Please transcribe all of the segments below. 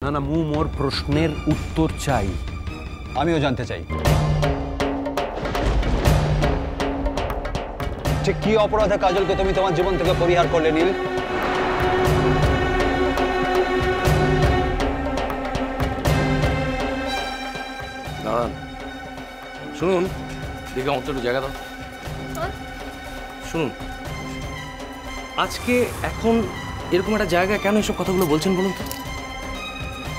না না, মোর প্রশ্নের উত্তর চাই। আমিও জানতে চাই যে কি অপরাধে কাজলকে তুমি তোমার জীবন থেকে পরিহার করলে নীল? দাঁড়ান, শুনুন, দেখে আমার একটু জায়গা দাও। শুনুন, আজকে এখন এরকম একটা জায়গায় কেন এসব কথাগুলো বলছেন বলুন তো?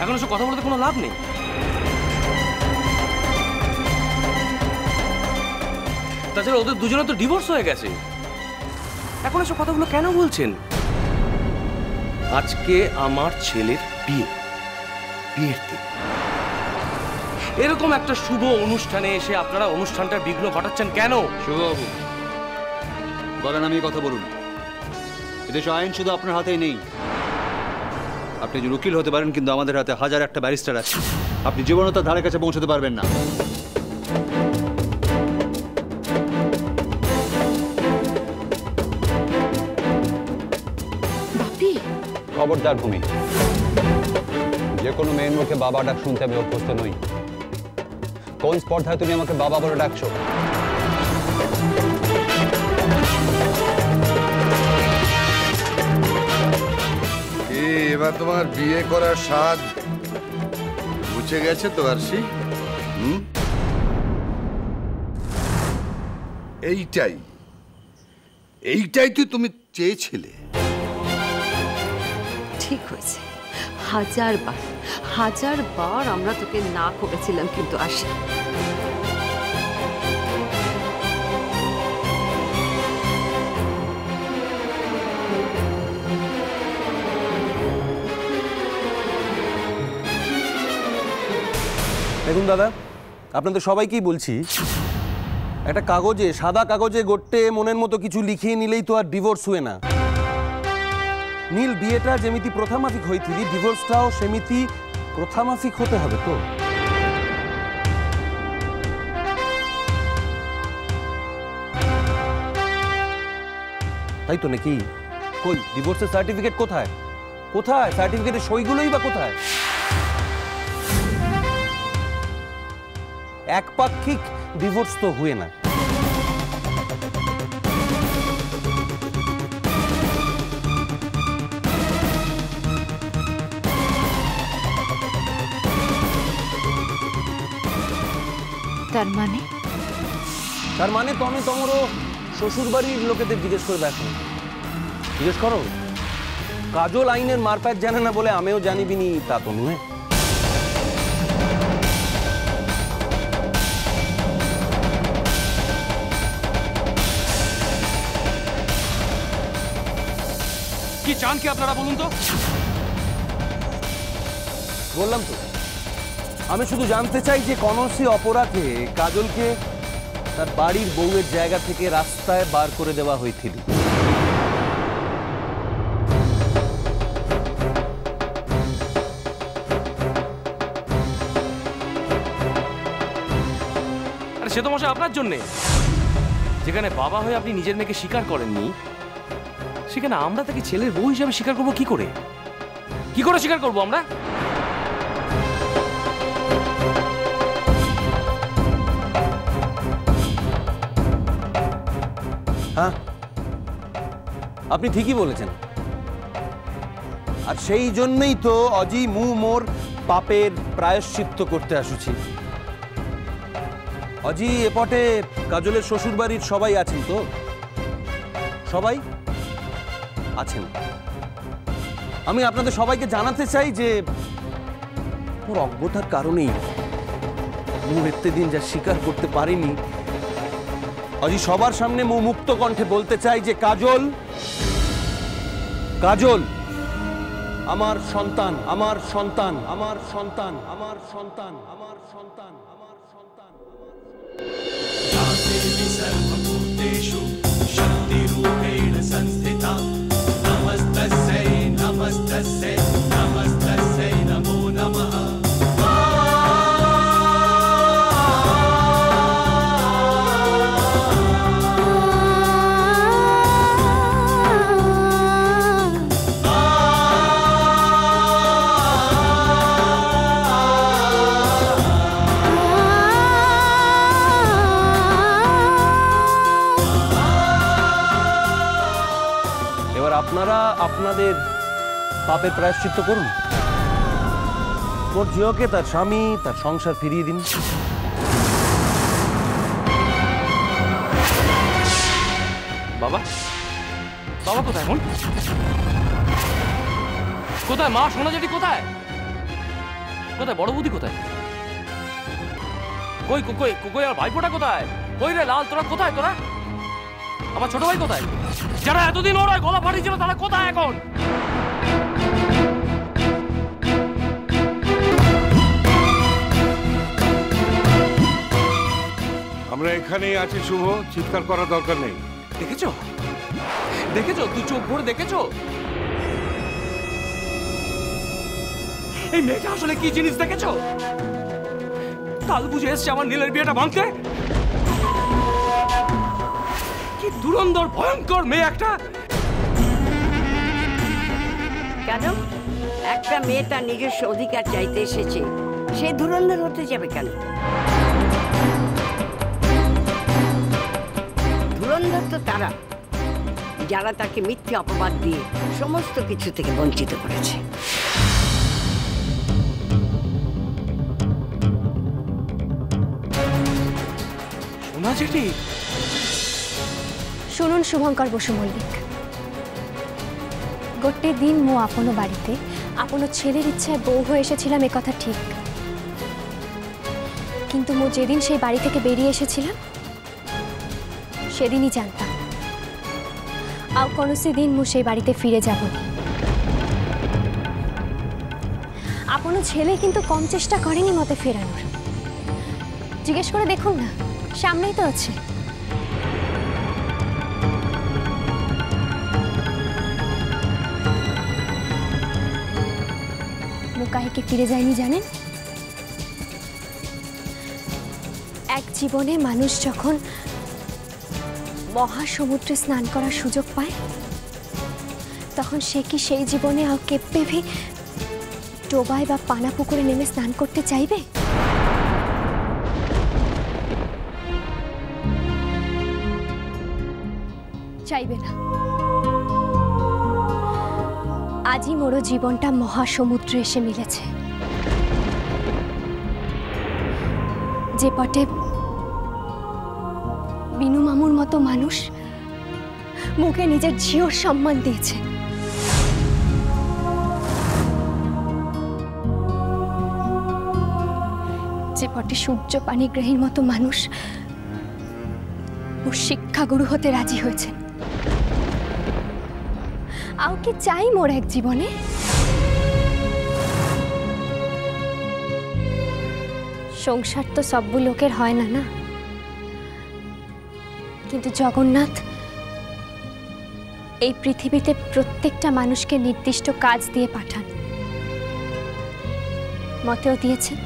এখন এসব কথা বলতে কোনো লাভ নেই। তাছাড়া ওদের দুজনে তো ডিভোর্স হয়ে গেছে, এখন এসব কথাগুলো কেন বলছেন? আজকে আমার ছেলের বিয়ের দিন, এরকম একটা শুভ অনুষ্ঠানে এসে আপনারা অনুষ্ঠানটার বিঘ্ন ঘটাচ্ছেন কেন? শুভবাবু বলেন, আমি কথা বলুন। এদেশে আইন শুধু আপনার হাতেই নেই। আপনি যে উকিল হতে পারেন, কিন্তু আমাদের হাতে হাজার একটা ব্যারিস্টার আছে। আপনি জীবনও তার ধারে কাছে পৌঁছতে পারবেন না। খবরদার ভূমি, যে কোনো মেয়ের মুখে বাবা ডাক শুনতে আমি অভ্যস্ত নই। কোন স্পর্ধায় তুমি আমাকে বাবা বলে ডাকছো? এবার তোমার বিয়ে করার স্বাদ বুঝে গেছে তো আরশি? এইটাই তো তুমি চেয়েছিলে। ঠিক হয়েছে, হাজার বার আমরা তোকে না করেছিলাম, কিন্তু আসি দেখুন দাদা, আপনাদের সবাইকেই বলছি, একটা কাগজে, সাদা কাগজে গড়তে মনের মতো কিছু লিখিয়ে নিলেই তো আর ডিভোর্স হয় না। নীল, বিয়েটা যেমিতি প্রথামাফিক হয়েছিলি, ডিভোর্সটাও সেমিতি প্রথামাফিক হতে হবে তো। তাই তো নাকি? কই ডিভোর্সের সার্টিফিকেট কোথায়? কোথায় সার্টিফিকেটের সইগুলোই বা কোথায়? একপাক্ষিক ডিভোর্স তো হয় না। তার মানে তুমি তোমার শ্বশুর বাড়ির লোকেদের জিজ্ঞেস করে দেখো, জিজ্ঞেস করো। কাজল আইনের মারপ্যাচ জানে না বলে আমিও জানিবিনি তা তো নয়। কি চান কি আপনারা বলুন তো? বললাম তো, আমি শুধু জানতে চাই যে কনসি অপরাধে কাজলকে তার বাড়ির বউয়ের জায়গা থেকে রাস্তায় বার করে দেওয়া হয়েছিল। আরে সে তো মশাই আপনার জন্যে। যেখানে বাবা হয়ে আপনি নিজের মেয়েকে স্বীকার করেননি, সেখানে আমরা তাকে ছেলের বউ হিসাবে স্বীকার করবো কি করে? কি করে স্বীকার করবো আমরা? হ্যাঁ, আপনি ঠিকই বলেছেন। আর সেই জন্যই তো অজি মোর পাপের প্রায়শ্চিত্ত করতে আসুছি। অজি এপটে কাজলের শ্বশুর বাড়ির সবাই আছেন তো? সবাই আছেন। আমি আপনাদের সবাইকে জানাতে চাই যে ওর অজ্ঞতার কারণেই মুখ এতে দিন যা স্বীকার করতে পারিনি, অজি সবার সামনে মুক্ত কণ্ঠে বলতে চাই যে কাজল আমার সন্তান, আমার সন্তান, আমার সন্তান, আমার সন্তান, আমার সন্তান, আমার সন্তান। সর্বভূতেষু শক্তিরূপেণ সংস্থিতা নমস্তস্যৈ নমস্তস্যৈ নমস্তস্যৈ নমো নমঃ। আপনাদের পাপের প্রায়শ্চিত্ত করুন। ওর ঝিওকে তার স্বামী তার সংসার ফিরিয়ে দিন। বাবা, বাবা কোথায় এখন? কোথায় মা সোনা জেঠি কোথায়? কোথায় বড় বৌদি কোথায়? কই কই কই আর ভাইপোটা কোথায়? কই রে লাল, তোরা কোথায়? তোরা আমার ছোট ভাই কোথায়? যারা এতদিন ওরা গলা ফাটিয়েছিল তারা কোথায় এখন? আমরা এখানেই আছি শুভ, চিৎকার করার দরকার নেই। দেখেছো দেখেছো, তুই চোখ ভরে দেখেছো এই মেয়েটা আসলে কি জিনিস দেখেছো? কাল বুঝে এসছে আমার নীলের বিয়েটা ভাঙতে। কি দুরন্দর ভয়ঙ্কর মেয়ে একটা। কেন একটা মেয়ে তার নিজস্ব অধিকার চাইতে এসেছে, সে ধুরন্ধর হতে যাবে কেন? ধুরন্ধর তো তারা যারা তাকে মিথ্যে অপবাদ দিয়ে সমস্ত কিছু থেকে বঞ্চিত করেছে। সোনা জেঠি, শুনুন শুভঙ্কর বসু মল্লিক, গোটে দিন মো আপনো বাড়িতে আপনো ছেলের ইচ্ছায় বউ হয়ে এসেছিলাম, এ কথা ঠিক, কিন্তু মো যেদিন সেই বাড়ি থেকে বেরিয়ে এসেছিলাম সেদিনই জানতাম আও কোনসি দিন মু সেই বাড়িতে ফিরে যাব না। আপনো ছেলে কিন্তু কম চেষ্টা করেনি মতে ফেরানোর। জিজ্ঞেস করে দেখুন না, সামনেই তো আছে। মুকাহিকে ফিরে যায়নি জানেন? এক জীবনে মানুষ যখন মহাসমুদ্রে স্নান করার সুযোগ পায় তখন সে কি সেই জীবনে আর কেঁপে ভি ডোবায় বা পানা পুকুরে নেমে স্নান করতে চাইবে? চাইবে না। আজই মোর জীবনটা মহাসমুদ্রে এসে মিলেছে, যে পটে বিনু মামুর মতো মানুষ মুখে নিজের ঝিওর সম্মান দিয়েছে, যে পটে সূর্য পানিগ্রাহীর মতো মানুষ ওর শিক্ষাগুরু হতে রাজি হয়েছে। আও কি চাই মোর এক জীবনে? সংসার তো সব্বু লোকের হয় না না, কিন্তু জগন্নাথ এই পৃথিবীতে প্রত্যেকটা মানুষকে নির্দিষ্ট কাজ দিয়ে পাঠান। মতেও দিয়েছেন,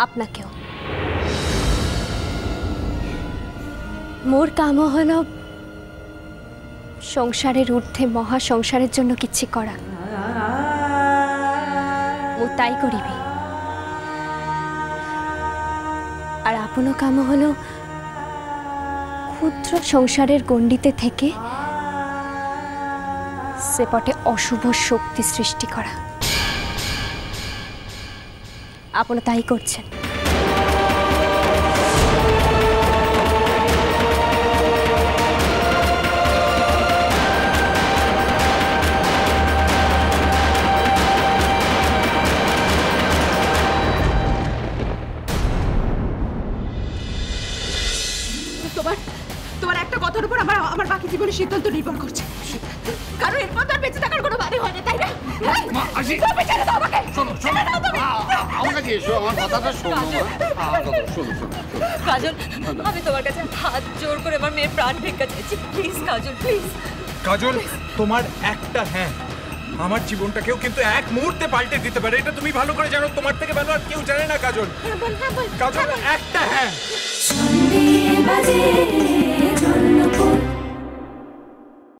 আপনাকেও। মোর কামও হলো সংসারের ঊর্ধ্বে মহা সংসারের জন্য কিচ্ছি করা। ও তাই করিবি। আর আপনো কামও হলো ক্ষুদ্র সংসারের গণ্ডিতে থেকে সেপটে অশুভ শক্তি সৃষ্টি করা। আপনি তাই করছেন। তোমার একটা কথার উপর আমার বাকি জীবনের সিদ্ধান্ত নির্ভর করছে, কারণ এরপর তার বেঁচে থাকার কোনো মানে হয় না, তাই না? ছেড়ে দাও আমাকে, ছেড়ে দাও তুমি। আমার কাছে এসো, আমার কথাটা শোনো। শোনো কাজল, আমি তোমার কাছে হাত জোর করে আমার মেয়ের প্রাণ ভিক্ষা চাইছি, প্লিজ কাজল, প্লিজ। কাজল, তোমার একটা হ্যাঁ আমার জীবনটাকেও কিন্তু এক মুহূর্তে পাল্টে দিতে পারে, এটা তুমি ভালো করে জানো। তোমার থেকে ভালো আর কেউ জানে না কাজল। কাজল, একটা হ্যাঁ।